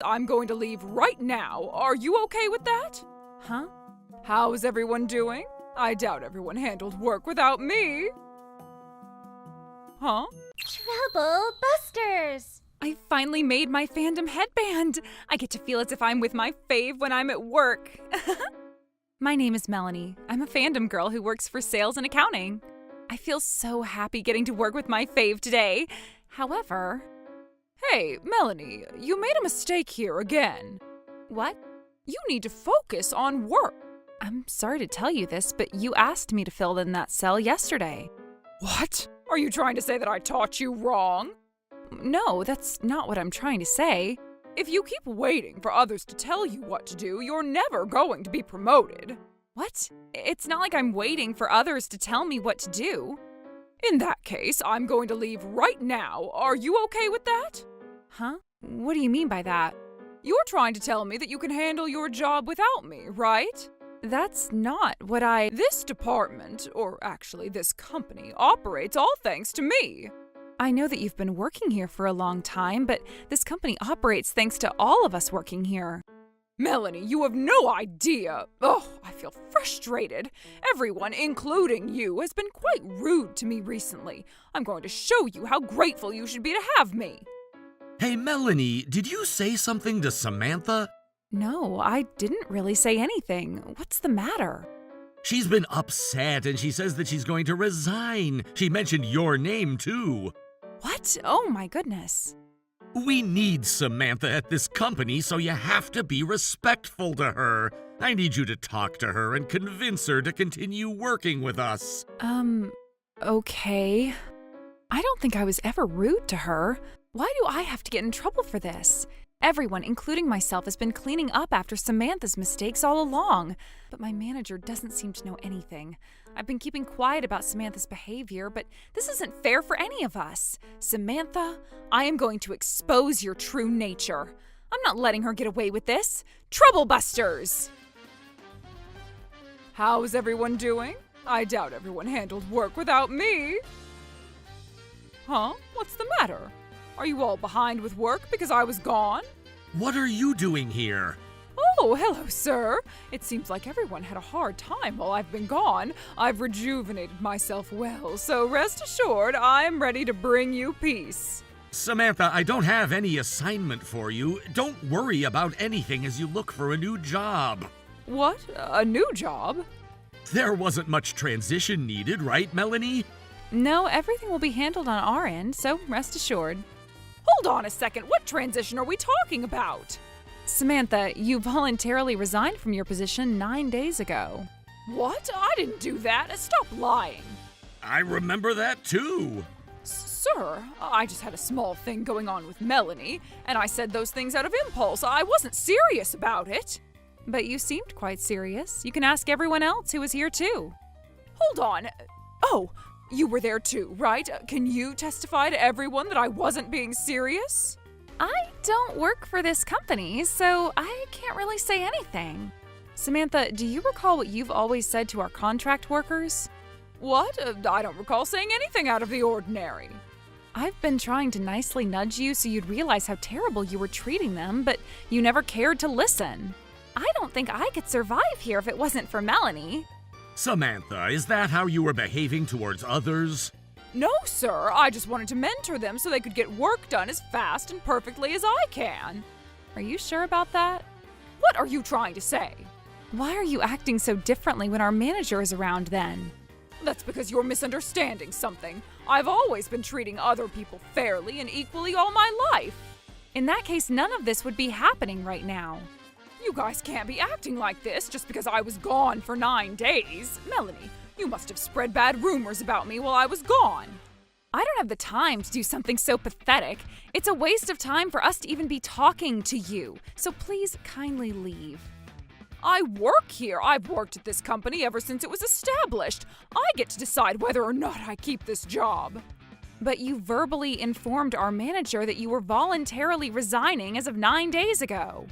I'm going to leave right now. Are you okay with that? Huh? How's everyone doing? I doubt everyone handled work without me. Huh? Trouble Busters! I finally made my fandom headband. I get to feel as if I'm with my fave when I'm at work. My name is Melanie. I'm a fandom girl who works for sales and accounting. I feel so happy getting to work with my fave today. However... Hey, Melanie, you made a mistake here again. What? You need to focus on work. I'm sorry to tell you this, but you asked me to fill in that cell yesterday. What? Are you trying to say that I taught you wrong? No, that's not what I'm trying to say. If you keep waiting for others to tell you what to do, you're never going to be promoted. What? It's not like I'm waiting for others to tell me what to do. In that case, I'm going to leave right now. Are you okay with that? Huh? What do you mean by that? You're trying to tell me that you can handle your job without me, right? That's not what This department, or actually this company, operates all thanks to me. I know that you've been working here for a long time, but this company operates thanks to all of us working here. Melanie, you have no idea. Oh, I feel frustrated. Everyone, including you, has been quite rude to me recently. I'm going to show you how grateful you should be to have me. Hey, Melanie, did you say something to Samantha? No, I didn't really say anything. What's the matter? She's been upset and she says that she's going to resign. She mentioned your name, too. What? Oh my goodness. We need Samantha at this company, so you have to be respectful to her. I need you to talk to her and convince her to continue working with us. Okay. I don't think I was ever rude to her. Why do I have to get in trouble for this? Everyone, including myself, has been cleaning up after Samantha's mistakes all along, but my manager doesn't seem to know anything. I've been keeping quiet about Samantha's behavior, but this isn't fair for any of us. Samantha, I am going to expose your true nature. I'm not letting her get away with this. Trouble Busters! How's everyone doing? I doubt everyone handled work without me. Huh? What's the matter? Are you all behind with work because I was gone? What are you doing here? Oh, hello, sir. It seems like everyone had a hard time while I've been gone. I've rejuvenated myself well, so rest assured I'm ready to bring you peace. Samantha, I don't have any assignment for you. Don't worry about anything as you look for a new job. What? A new job? There wasn't much transition needed, right, Melanie? No, everything will be handled on our end, so rest assured. Hold on a second. What transition are we talking about? Samantha, you voluntarily resigned from your position 9 days ago. What? I didn't do that. Stop lying. I remember that too. Sir, I just had a small thing going on with Melanie, and I said those things out of impulse. I wasn't serious about it. But you seemed quite serious. You can ask everyone else who was here too. Hold on. Oh, you were there too, right? Can you testify to everyone that I wasn't being serious? I don't work for this company, so I can't really say anything. Samantha, do you recall what you've always said to our contract workers? What? I don't recall saying anything out of the ordinary. I've been trying to nicely nudge you so you'd realize how terrible you were treating them, but you never cared to listen. I don't think I could survive here if it wasn't for Melanie. Samantha, is that how you were behaving towards others? No, sir. I just wanted to mentor them so they could get work done as fast and perfectly as I can. Are you sure about that? What are you trying to say? Why are you acting so differently when our manager is around then? That's because you're misunderstanding something. I've always been treating other people fairly and equally all my life. In that case, none of this would be happening right now. You guys can't be acting like this just because I was gone for 9 days. Melanie, you must have spread bad rumors about me while I was gone. I don't have the time to do something so pathetic. It's a waste of time for us to even be talking to you. So please kindly leave. I work here. I've worked at this company ever since it was established. I get to decide whether or not I keep this job. But you verbally informed our manager that you were voluntarily resigning as of 9 days ago.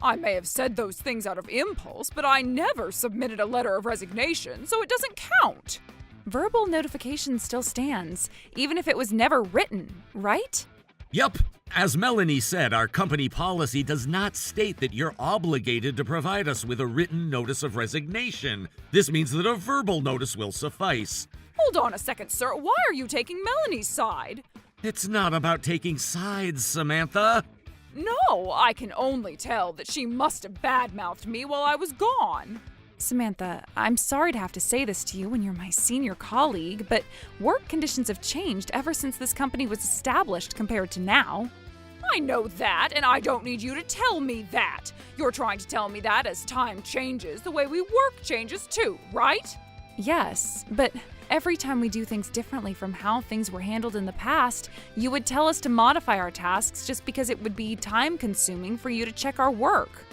I may have said those things out of impulse, but I never submitted a letter of resignation, so it doesn't count. Verbal notification still stands, even if it was never written, right? Yup. As Melanie said, our company policy does not state that you're obligated to provide us with a written notice of resignation. This means that a verbal notice will suffice. Hold on a second, sir. Why are you taking Melanie's side? It's not about taking sides, Samantha. No, I can only tell that she must have badmouthed me while I was gone. Samantha, I'm sorry to have to say this to you when you're my senior colleague, but work conditions have changed ever since this company was established compared to now. I know that, and I don't need you to tell me that. You're trying to tell me that as time changes, the way we work changes too, right? Yes, but every time we do things differently from how things were handled in the past, you would tell us to modify our tasks just because it would be time-consuming for you to check our work.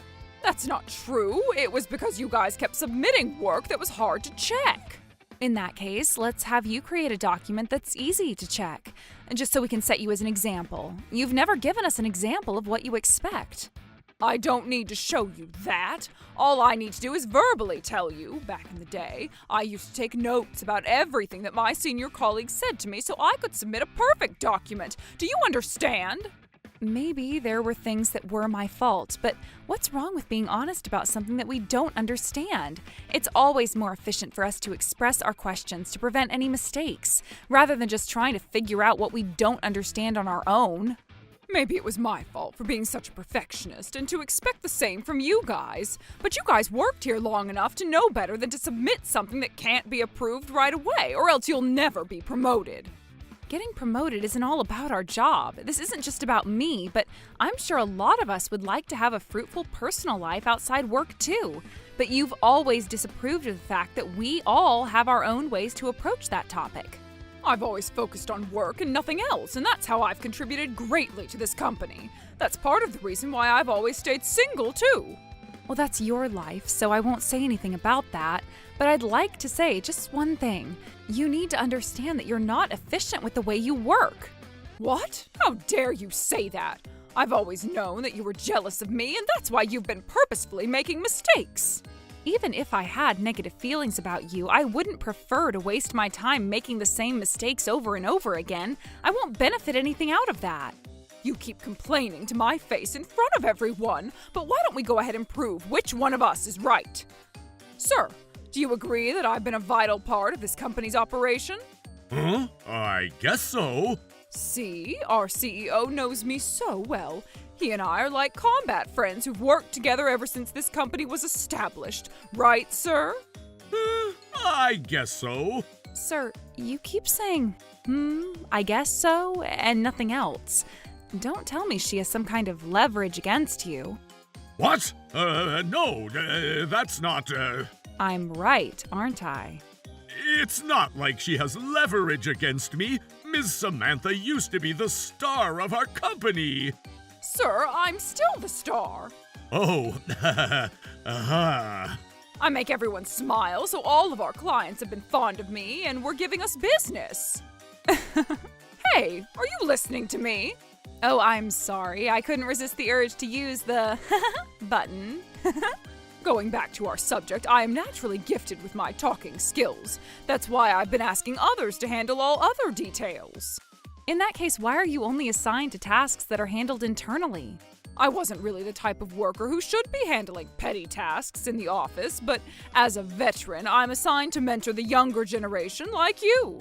That's not true. It was because you guys kept submitting work that was hard to check. In that case, let's have you create a document that's easy to check, just so we can set you as an example. You've never given us an example of what you expect. I don't need to show you that. All I need to do is verbally tell you. Back in the day, I used to take notes about everything that my senior colleagues said to me so I could submit a perfect document. Do you understand? Maybe there were things that were my fault, but what's wrong with being honest about something that we don't understand? It's always more efficient for us to express our questions to prevent any mistakes, rather than just trying to figure out what we don't understand on our own. Maybe it was my fault for being such a perfectionist and to expect the same from you guys. But you guys worked here long enough to know better than to submit something that can't be approved right away, or else you'll never be promoted. Getting promoted isn't all about our job. This isn't just about me, but I'm sure a lot of us would like to have a fruitful personal life outside work too. But you've always disapproved of the fact that we all have our own ways to approach that topic. I've always focused on work and nothing else, and that's how I've contributed greatly to this company. That's part of the reason why I've always stayed single too. Well, that's your life, so I won't say anything about that. But I'd like to say just one thing. You need to understand that you're not efficient with the way you work. What? How dare you say that? I've always known that you were jealous of me, and that's why you've been purposefully making mistakes. Even if I had negative feelings about you, I wouldn't prefer to waste my time making the same mistakes over and over again. I won't benefit anything out of that. You keep complaining to my face in front of everyone, but why don't we go ahead and prove which one of us is right? Sir, do you agree that I've been a vital part of this company's operation? Huh? I guess so. See, our CEO knows me so well. He and I are like combat friends who've worked together ever since this company was established. Right, sir? I guess so. Sir, you keep saying, I guess so, and nothing else. Don't tell me she has some kind of leverage against you. What? No, that's not, I'm right, aren't I? It's not like she has leverage against me. Ms. Samantha used to be the star of our company. Sir, I'm still the star. Oh, uh-huh. I make everyone smile, so all of our clients have been fond of me and were giving us business. Hey, are you listening to me? Oh, I'm sorry. I couldn't resist the urge to use the button. Going back to our subject, I am naturally gifted with my talking skills. That's why I've been asking others to handle all other details. In that case, why are you only assigned to tasks that are handled internally? I wasn't really the type of worker who should be handling petty tasks in the office, but as a veteran, I'm assigned to mentor the younger generation like you.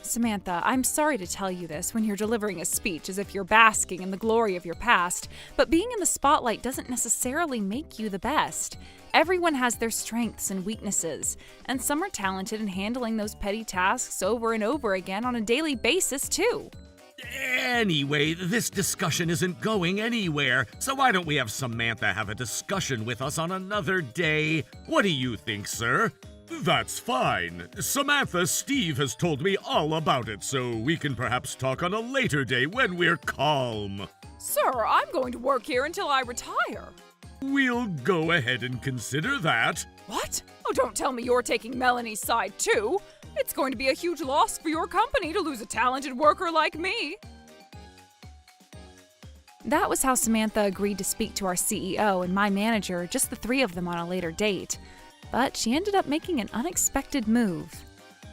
Samantha, I'm sorry to tell you this when you're delivering a speech as if you're basking in the glory of your past, but being in the spotlight doesn't necessarily make you the best. Everyone has their strengths and weaknesses, and some are talented in handling those petty tasks over and over again on a daily basis, too. Anyway, this discussion isn't going anywhere, so why don't we have Samantha have a discussion with us on another day? What do you think, sir? That's fine. Samantha, Steve has told me all about it, so we can perhaps talk on a later day when we're calm. Sir, I'm going to work here until I retire. We'll go ahead and consider that. What? Oh, don't tell me you're taking Melanie's side, too. It's going to be a huge loss for your company to lose a talented worker like me. That was how Samantha agreed to speak to our CEO and my manager, just the three of them on a later date. But she ended up making an unexpected move.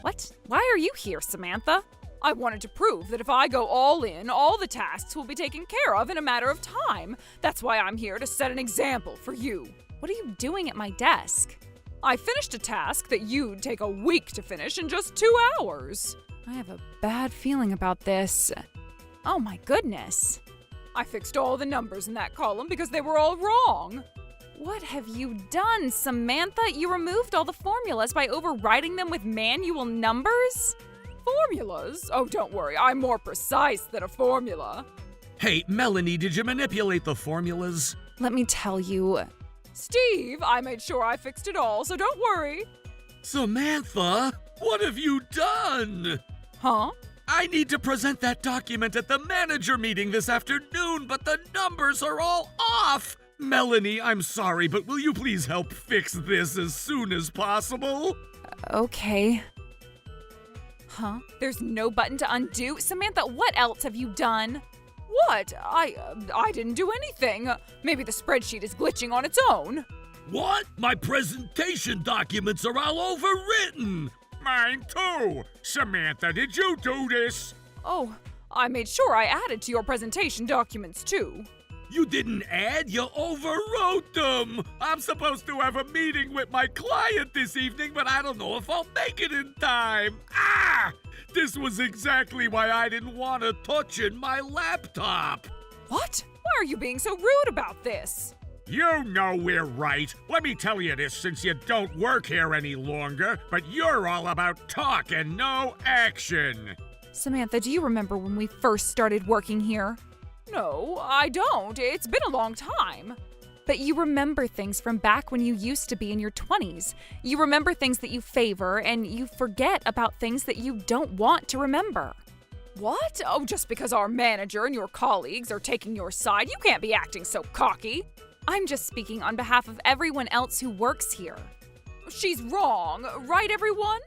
What? Why are you here, Samantha? I wanted to prove that if I go all in, all the tasks will be taken care of in a matter of time. That's why I'm here to set an example for you. What are you doing at my desk? I finished a task that you'd take a week to finish in just 2 hours. I have a bad feeling about this. Oh my goodness. I fixed all the numbers in that column because they were all wrong. What have you done, Samantha? You removed all the formulas by overriding them with manual numbers? Formulas? Oh, don't worry, I'm more precise than a formula. Hey, Melanie, did you manipulate the formulas? Let me tell you. Steve, I made sure I fixed it all, so don't worry. Samantha, what have you done? Huh? I need to present that document at the manager meeting this afternoon, but the numbers are all off. Melanie, I'm sorry, but will you please help fix this as soon as possible? Okay. Huh? There's no button to undo? Samantha, what else have you done? What? I didn't do anything. Maybe the spreadsheet is glitching on its own. What? My presentation documents are all overwritten. Mine too. Samantha, did you do this? Oh, I made sure I added to your presentation documents too. You didn't add, you overwrote them. I'm supposed to have a meeting with my client this evening, but I don't know if I'll make it in time. Ah! This was exactly why I didn't want to touch in my laptop. What? Why are you being so rude about this? You know we're right. Let me tell you this since you don't work here any longer, but you're all about talk and no action. Samantha, do you remember when we first started working here? No, I don't. It's been a long time. But you remember things from back when you used to be in your 20s. You remember things that you favor, and you forget about things that you don't want to remember. What? Oh, just because our manager and your colleagues are taking your side, you can't be acting so cocky. I'm just speaking on behalf of everyone else who works here. She's wrong, right, everyone?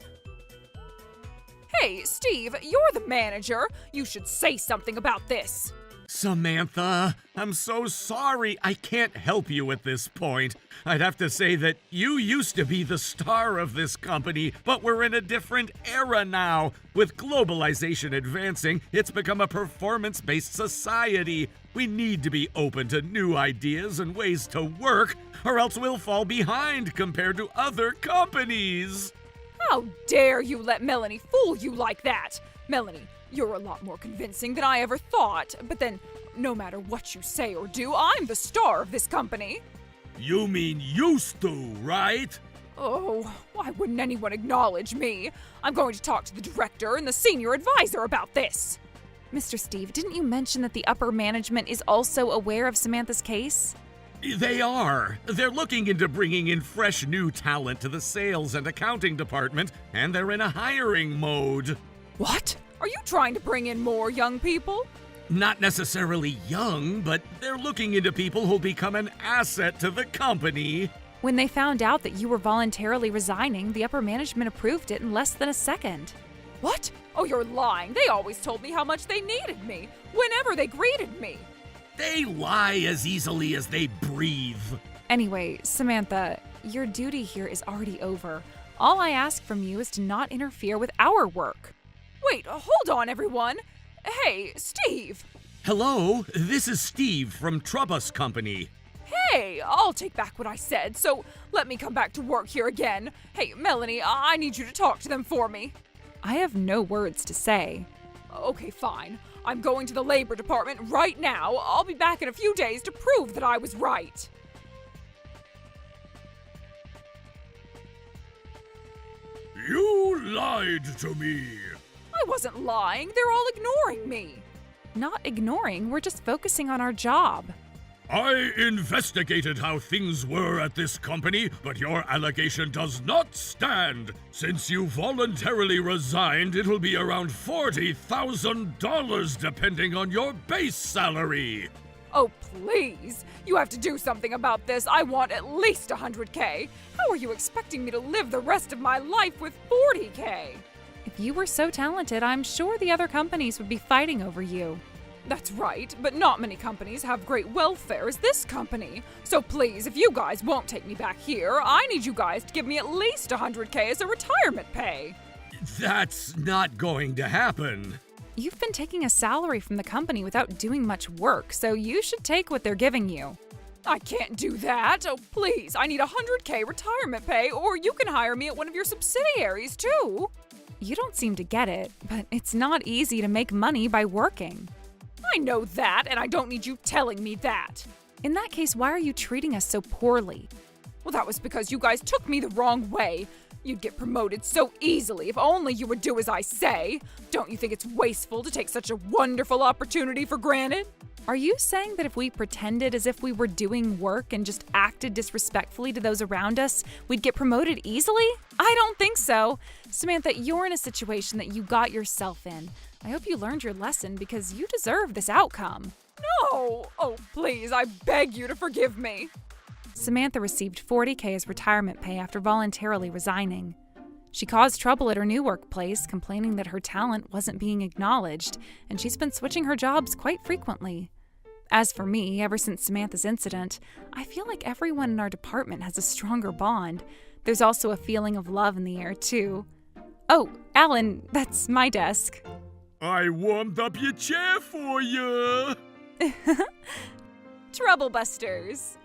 Hey, Steve, you're the manager. You should say something about this. Samantha, I'm so sorry. I can't help you at this point. I'd have to say that you used to be the star of this company, but we're in a different era now. With globalization advancing, it's become a performance-based society. We need to be open to new ideas and ways to work, or else we'll fall behind compared to other companies. How dare you let Melanie fool you like that? Melanie, you're a lot more convincing than I ever thought, but then, no matter what you say or do, I'm the star of this company. You mean used to, right? Oh, why wouldn't anyone acknowledge me? I'm going to talk to the director and the senior advisor about this. Mr. Steve, didn't you mention that the upper management is also aware of Samantha's case? They are. They're looking into bringing in fresh new talent to the sales and accounting department, and they're in a hiring mode. What? Are you trying to bring in more young people? Not necessarily young, but they're looking into people who'll become an asset to the company. When they found out that you were voluntarily resigning, the upper management approved it in less than a second. What? Oh, you're lying. They always told me how much they needed me, whenever they greeted me. They lie as easily as they breathe. Anyway, Samantha, your duty here is already over. All I ask from you is to not interfere with our work. Wait, hold on, everyone. Hey, Steve. Hello, this is Steve from Trubus Company. Hey, I'll take back what I said, so let me come back to work here again. Hey, Melanie, I need you to talk to them for me. I have no words to say. Okay, fine. I'm going to the labor department right now. I'll be back in a few days to prove that I was right. You lied to me. I wasn't lying. They're all ignoring me. Not ignoring, we're just focusing on our job. I investigated how things were at this company, but your allegation does not stand. Since you voluntarily resigned, it'll be around $40,000 depending on your base salary. Oh, please. You have to do something about this. I want at least $100K. How are you expecting me to live the rest of my life with $40K? If you were so talented, I'm sure the other companies would be fighting over you. That's right, but not many companies have great welfare as this company. So please, if you guys won't take me back here, I need you guys to give me at least $100K as a retirement pay. That's not going to happen. You've been taking a salary from the company without doing much work, so you should take what they're giving you. I can't do that. Oh, please, I need $100K retirement pay, or you can hire me at one of your subsidiaries, too. You don't seem to get it, but it's not easy to make money by working. I know that, and I don't need you telling me that. In that case, why are you treating us so poorly? Well, that was because you guys took me the wrong way. You'd get promoted so easily if only you would do as I say. Don't you think it's wasteful to take such a wonderful opportunity for granted? Are you saying that if we pretended as if we were doing work and just acted disrespectfully to those around us, we'd get promoted easily? I don't think so. Samantha, you're in a situation that you got yourself in. I hope you learned your lesson because you deserve this outcome. No! Oh, please, I beg you to forgive me. Samantha received $40K as retirement pay after voluntarily resigning. She caused trouble at her new workplace, complaining that her talent wasn't being acknowledged, and she's been switching her jobs quite frequently. As for me, ever since Samantha's incident, I feel like everyone in our department has a stronger bond. There's also a feeling of love in the air, too. Oh, Alan, that's my desk. I warmed up your chair for you. Troublebusters.